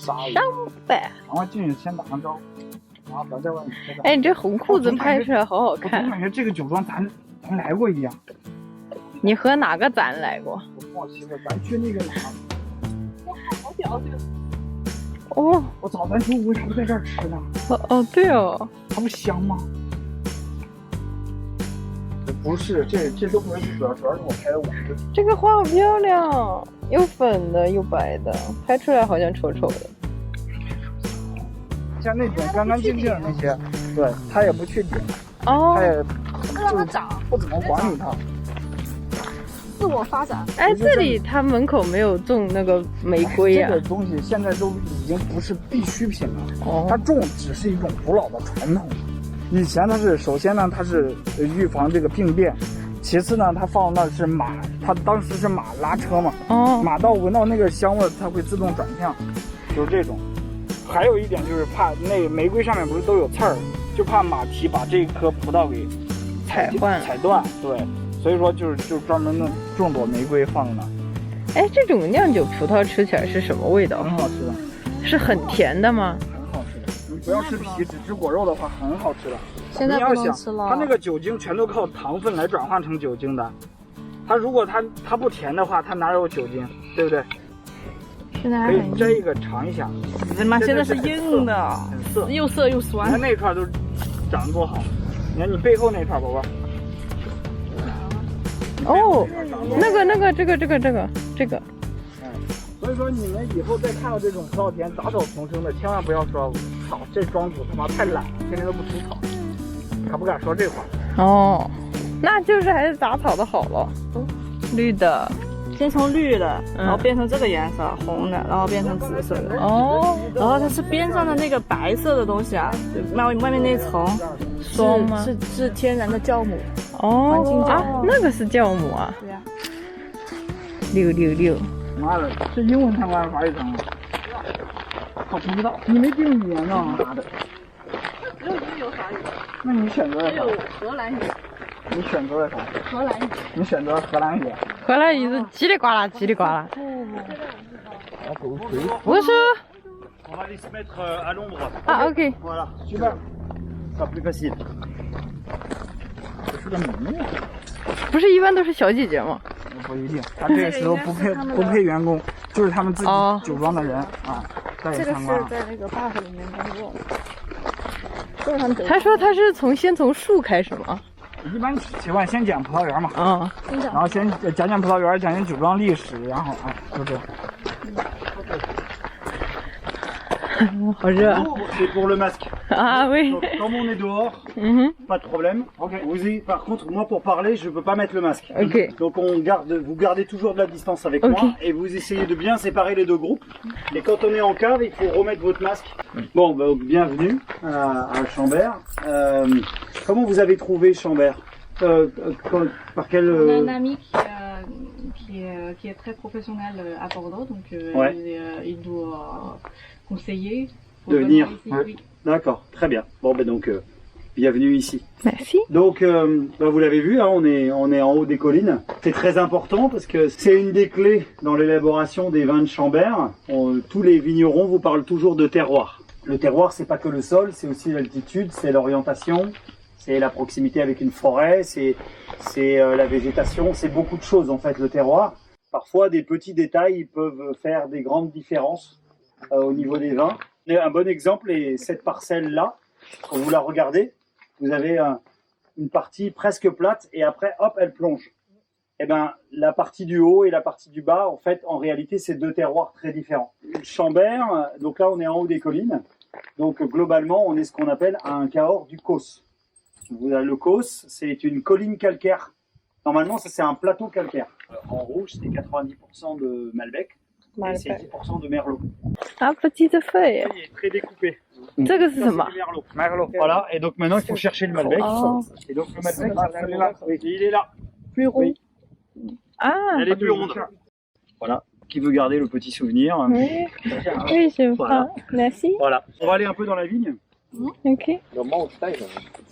上班。然后进去先打个招呼，然后在外面拍照。哎，你这红裤子拍出来好好我总看。感觉这个酒庄咱来过一样。你和哪个咱来过？我跟我媳妇咱去那个哪？哇，好屌这个！哦我早咱中午为啥不在这儿吃呢？哦，对哦。它不香吗？不是，这都不是主要是我拍的我的。这个花好漂亮，又粉的又白的，拍出来好像丑丑的。像那种干干净净的那些，对，它也不去点，哦它，也让它长，不怎么管理它。自我发展。哎，这里它门口没有种那个玫瑰呀这？个东西现在都已经不是必需品了，哦它种只是一种古老的传统。以前它是首先呢，它是预防这个病变，其次呢，它放那是马，它当时是马拉车嘛，哦，马到闻到那个香味儿，它会自动转向，就是这种。还有一点就是怕那玫瑰上面不是都有刺儿，就怕马蹄把这颗葡萄给踩断，对，所以说就专门的种朵玫瑰放在那，哎，这种酿酒葡萄吃起来是什么味道？很好吃的，是很甜的吗？很好吃的。你不要吃皮，只吃果肉的话，很好吃的。现在不你要想能吃了。它那个酒精全都靠糖分来转化成酒精的，它如果它不甜的话，它哪有酒精，对不对？现在还可以很摘一个尝一下，他妈现在是硬的，很涩。又涩又你酸看。那串都长得多好，你看你背后那串，宝宝。哦，这个，所以说你们以后再看到这种葡萄田杂草丛生的，千万不要说“操，这庄主他妈太懒了，天天都不除草”，可不敢说这话。哦，那就是还是杂草的好了。绿的，先从绿的，然后变成这个颜色，红的，然后变成紫色的。哦，然后它是边上的那个白色的东西啊，外面那层霜吗？是天然的酵母。哦黄金啊酵，那个是酵母啊。对呀。666。妈的，是英文汤还是法语汤啊？我不知道，你没定语言呢，妈的。只有英有法语，那你选择了啥？还有荷兰语。你选择了啥？荷兰语。你选择了荷兰语。荷兰语是叽里呱啦，叽里呱啦。不是 On va aller se mettre à l'ombre. 啊，OK。 Voilà, Super。 ce sera plus facile. 这是个名字。不是一般都是小姐姐吗？不一定，他这个时候不配员工，就是他们自己酒庄的人啊，带这个参观了。是在那个 buff 里面工作的，都是他们他说他是先从树开始吗？一般习惯先讲葡萄园嘛，啊，然后先讲葡萄园，讲酒庄历史，然后就这样。好热 C'est pour le masque. 啊！喂， Donc, comme on est dehors, 嗯哼 pas de problème. Par contre, moi pour parler, je peux pas mettre le masque. ，OK。 Donc vous gardez toujours de la distance avec Ok. moi et vous essayez de bien séparer les deux groupes. Et quand on est en cave, il faut remettre votre masque. Bon, bah, bienvenue à Chambert. Comment vous avez trouvé Chambert Par quel On a un ami qui est très professionnel à Bordeaux, donc Ouais. il doit conseiller. De venir, ici, ouais. oui. D'accord, très bien. Bon, ben donc bienvenue ici. Merci. Donc, bah, vous l'avez vu, hein, on est en haut des collines. C'est très important parce que c'est une des clés dans l'élaboration des vins de Chambert. Tous les vignerons vous parlent toujours de terroir. Le terroir, c'est pas que le sol, c'est aussi l'altitude, c'est l'orientation, c'est la proximité avec une forêt, c'est la végétation, c'est beaucoup de choses en fait le terroir. Parfois, des petits détails peuvent faire des grandes différences au niveau des vins. Et un bon exemple est cette parcelle-là. Quand vous la regardez, vous avez une partie presque plate et après, hop, elle plonge. Eh ben, la partie du haut et la partie du bas, en fait, en réalité, c'est deux terroirs très différents. Chambert, donc là, on est en haut des collines. Donc, globalement, on est ce qu'on appelle un cahors du Causse. Le Causse, c'est une colline calcaire. Normalement, ça, c'est un plateau calcaire. En rouge, c'est 90% de Malbec. Et c'est 10% de Merlot. Ah, petite feuille. Il est très découpé. 这个是什么？ Merlot. Merlot. Voilà, et donc maintenant il faut chercher le Malbec. Oh. Et donc le Malbec, il est là. Oui, il est là. Plus rond. Oui. Ah, Elle est plus ronde. Voilà. Qui veut garder le petit souvenir? oui, oui, je Voilà. prends. Merci. Voilà. On va aller un peu dans la vigne. Ok.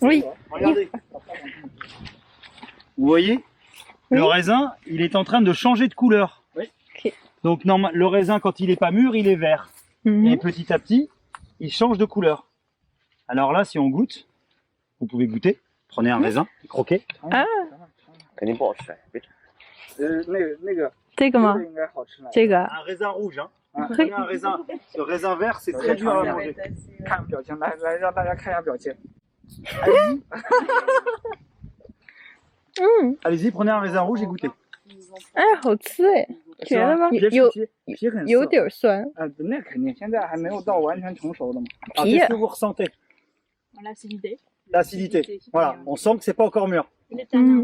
Oui. Regardez. Vous voyez? Le raisin, il est en train de changer de couleur. Oui. Ok. Donc le raisin, quand il n'est pas mûr, il est vert. et petit à petit, il change de couleur. Alors là, si on goûte, vous pouvez goûter. Prenez un raisin, croquez. Ah, 肯定不好吃，别吃。那个这个吗？应该好吃呢。这个啊 Un raisin rouge, hein. Ah. Prenez un raisin. Ce raisin vert, c'est très dur à manger. 看表情，来让大家看一下表情。 Allez-y, prenez un raisin rouge et goûtez. 哎，好吃哎，甜的吗？皮很有涩点酸，那肯定，现在还没有到完全成熟的嘛。 Alors, qu'est-ce que vous ressentez? L'acidité. L'acidité. Voilà, on sent que c'est pas encore mûr.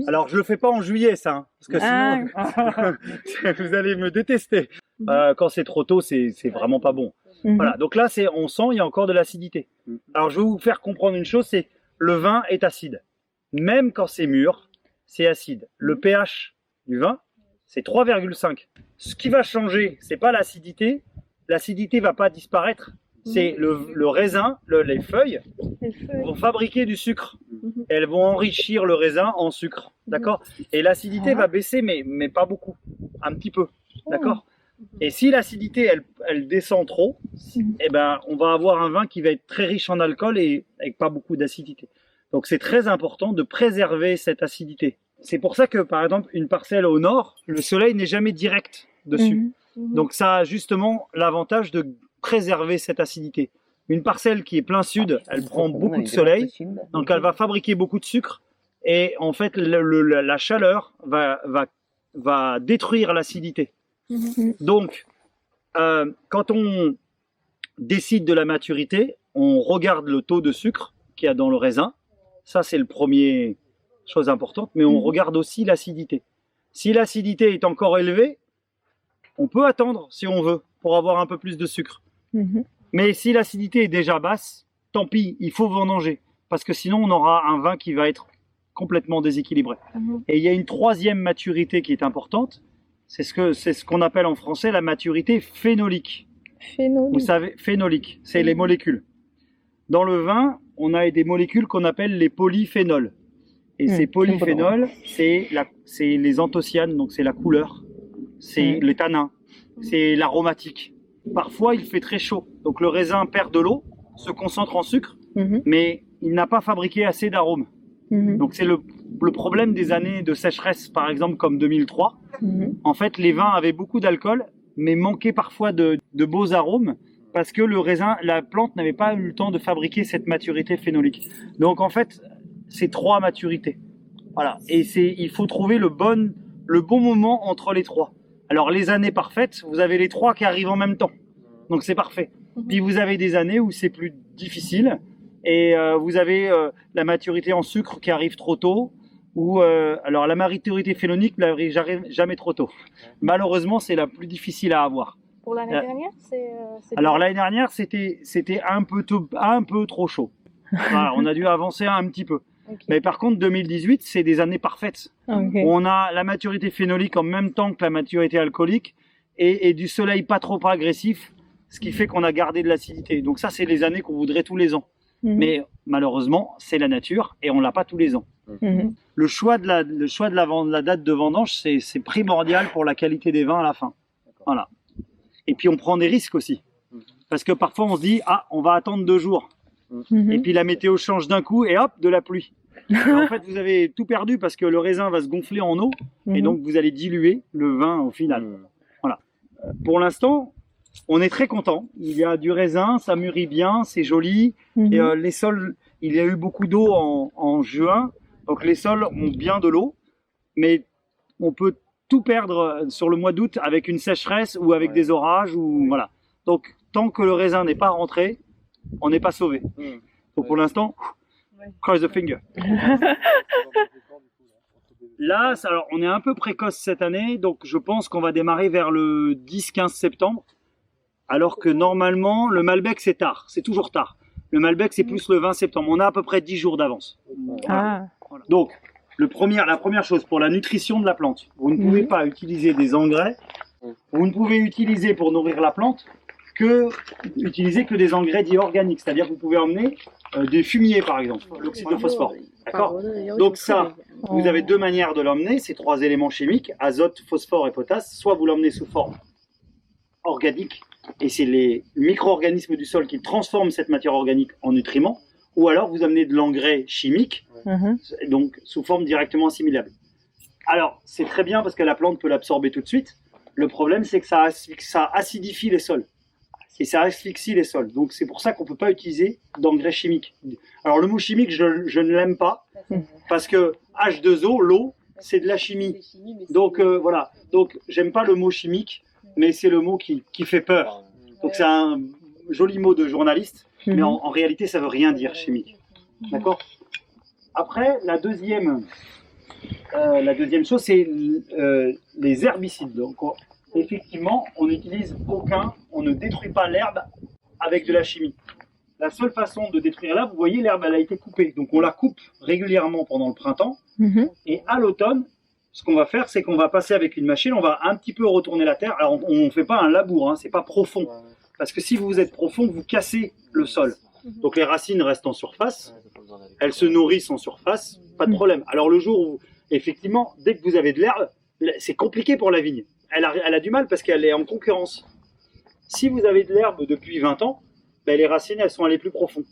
Alors, je le fais pas en juillet, ça, hein, parce que sinon, vous allez me détester. Quand c'est trop tôt, c'est vraiment pas bon. Voilà, donc là, on sent il y a encore de l'acidité. Alors, je vais vous faire comprendre une chose, c'est le vin est acide. Même quand c'est mûr, c'est acide. Le pH du vin, c'est 3,5. Ce qui va changer, c'est pas l'acidité. L'acidité va pas disparaître. C'est le raisin, les feuilles vont fabriquer du sucre. Elles vont enrichir le raisin en sucre, d'accord? Et l'acidité va baisser, mais pas beaucoup, un petit peu, d'accord? Et si l'acidité elle descend trop, eh ben on va avoir un vin qui va être très riche en alcool et avec pas beaucoup d'acidité. Donc c'est très important de préserver cette acidité. C'est pour ça que par exemple une parcelle au nord, le soleil n'est jamais direct dessus. Donc ça a justement l'avantage de préserver cette acidité. Une parcelle qui est plein sud, elle prend beaucoup de soleil, donc elle va fabriquer beaucoup de sucre et en fait la chaleur va détruire l'acidité. Donc quand on décide de la maturité, on regarde le taux de sucre qu'il y a dans le raisin. Ça c'est le premier chose importante, mais on regarde aussi l'acidité. Si l'acidité est encore élevée, on peut attendre si on veut pour avoir un peu plus de sucre. Mais si l'acidité est déjà basse, tant pis, il faut vendanger. Parce que sinon, on aura un vin qui va être complètement déséquilibré. Et il y a une troisième maturité qui est importante. C'est ce qu'on appelle en français la maturité phénolique. Vous savez, phénolique, c'est les molécules. Dans le vin, on a des molécules qu'on appelle les polyphénols. Et ces polyphénols, c'est les anthocyanes, donc c'est la couleur, c'est les tanins, c'est l'aromatique. Parfois, il fait très chaud, donc le raisin perd de l'eau, se concentre en sucre, mais il n'a pas fabriqué assez d'arômes. Donc c'est le problème des années de sécheresse, par exemple comme 2003. En fait, les vins avaient beaucoup d'alcool, mais manquaient parfois de beaux arômes, parce que le raisin, la plante n'avait pas eu le temps de fabriquer cette maturité phénolique. Donc en fait, c'est 3 maturités. Voilà, et il faut trouver le bon moment entre les 3. Alors les années parfaites, vous avez les 3 qui arrivent en même temps, donc c'est parfait. Puis vous avez des années où c'est plus difficile, et vous avez la maturité en sucre qui arrive trop tôt, ou alors la maturité phénolique n'arrive jamais trop tôt. Malheureusement, c'est la plus difficile à avoir. Pour l'année dernière, alors l'année dernière, c'était un peu trop chaud. Voilà, on a dû avancer un petit peu. Mais par contre, 2018, c'est des années parfaites. On a la maturité phénolique en même temps que la maturité alcoolique et du soleil pas trop agressif, ce qui fait qu'on a gardé de l'acidité. Donc ça, c'est les années qu'on voudrait tous les ans. Mais malheureusement, c'est la nature et on l'a pas tous les ans. Le choix de la date de vendange, c'est primordial pour la qualité des vins à la fin. Voilà. Et puis on prend des risques aussi. Parce que parfois on se dit, ah, on va attendre 2 jours. Et puis la météo change d'un coup et hop, de la pluie. Et en fait, vous avez tout perdu parce que le raisin va se gonfler en eau et donc vous allez diluer le vin au final. Voilà. Pour l'instant, on est très content. Il y a du raisin, ça mûrit bien, c'est joli. Et les sols, il y a eu beaucoup d'eau en juin, donc les sols ont bien de l'eau, mais on peut tout perdre sur le mois d'août avec une sécheresse ou avec des orages ou voilà. Donc tant que le raisin n'est pas rentré, on n'est pas sauvé. Donc pour l'instant, cross the finger. Là, alors, on est un peu précoce cette année, donc je pense qu'on va démarrer vers le 10-15 septembre. Alors que normalement, le Malbec c'est tard, c'est toujours tard. Le Malbec c'est plus le 20 septembre, on a à peu près 10 jours d'avance. Voilà. Donc, la première chose, pour la nutrition de la plante, vous ne pouvez pas utiliser des engrais, vous ne pouvez utiliser pour nourrir la plante utiliser que des engrais dits organiques, c'est-à-dire que vous pouvez emmener des fumiers par exemple, l'oxyde de phosphore. D'accord ? Donc ça, vous avez 2 manières de l'emmener, ces 3 éléments chimiques, azote, phosphore et potasse, soit vous l'emmenez sous forme organique, et c'est les micro-organismes du sol qui transforment cette matière organique en nutriments, ou alors vous amenez de l'engrais chimique, donc sous forme directement assimilable. Alors, c'est très bien parce que la plante peut l'absorber tout de suite. Le problème, c'est que ça acidifie les sols. Et ça asphyxie les sols. Donc, c'est pour ça qu'on ne peut pas utiliser d'engrais chimiques. Alors, le mot chimique, je ne l'aime pas. Parce que H2O, l'eau, c'est de la chimie. Donc, voilà. Donc, j'aime pas le mot chimique, mais c'est le mot qui fait peur. Donc, c'est un joli mot de journaliste, mais en réalité, ça veut rien dire, chimique. D'accord ? Après, la deuxième chose, c'est les herbicides. Donc, effectivement, on ne détruit pas l'herbe avec de la chimie. La seule façon de détruire l'herbe, vous voyez, l'herbe, elle a été coupée. Donc, on la coupe régulièrement pendant le printemps. Et à l'automne, ce qu'on va faire, c'est qu'on va passer avec une machine, on va un petit peu retourner la terre. Alors, on ne fait pas un labour, hein, c'est pas profond. Parce que si vous êtes profond, vous cassez le sol. Donc, les racines restent en surface. Elles se nourrissent en surface, pas de problème. Alors, le jour où, effectivement, dès que vous avez de l'herbe, c'est compliqué pour la vigne. Elle a du mal parce qu'elle est en concurrence. Si vous avez de l'herbe depuis 20 ans, ben les racines, elles sont allées plus profond.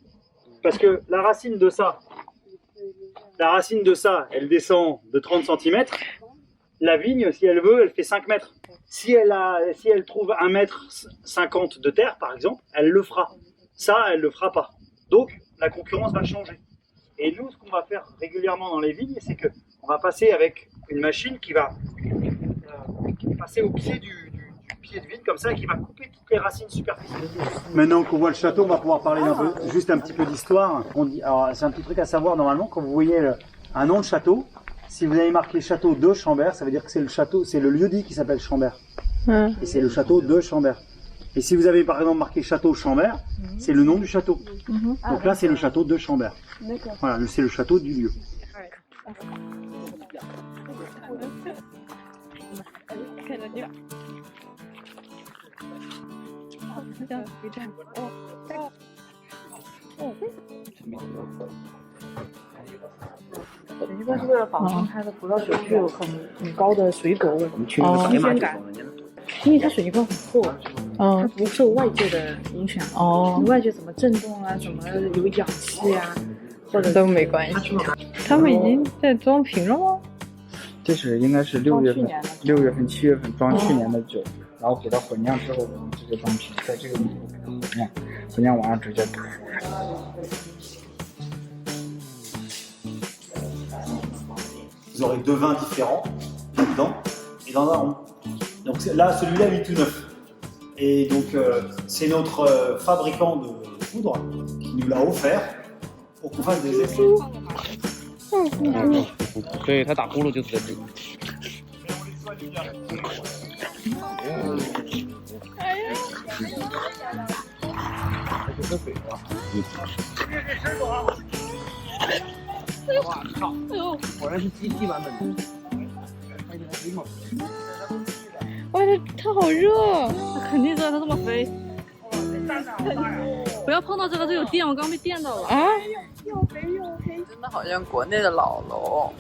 Parce que la racine de ça, elle descend de 30 cm. La vigne, si elle veut, elle fait 5 mètres. Si elle trouve 1,50 m de terre, par exemple, elle le fera. Ça, elle le fera pas. Donc, la concurrence va changer. Et nous, ce qu'on va faire régulièrement dans les vignes, c'est qu'on va passer avec une machine qui va passer au pied du pied de vigne comme ça et qui va couper toutes les racines superficielles. Maintenant qu'on voit le château, on va pouvoir parler juste un petit peu d'histoire. Alors, c'est un petit truc à savoir normalement, quand vous voyez un nom de château, si vous avez marqué château de Chambert, ça veut dire que c'est le château, c'est le lieu-dit qui s'appelle Chambert. Et c'est le château de Chambert. Et si vous avez par exemple marqué château Chambert, c'est le nom du château. Donc là, c'est le château de Chambert. Voilà, c'est le château du lieu.因为它水泥块很厚，它不受外界的影响。外界怎么震动啊，怎么有氧气啊，或者都没关系。他们已经在装瓶了吗？这是应该是6月份、7月份装去年的酒，然后给它混酿之后，我们直接装瓶，在这个里头给它混酿，混酿完了直接吐出来。Vous aurez 2 vins différents là-dedans et dans un rond. Donc là, celui-là, 8 ou 9. Et donc, c'est notre fabricant de poudre qui nous l'a offert pour qu'on fasse des essais. 对，他打呼噜就是这里。哇靠！果然是机器版本的。哇，它好热！它肯定热，它这么飞。不要碰到这个，这有电，我刚被电到了。啊！又肥又黑，真的好像国内的老楼。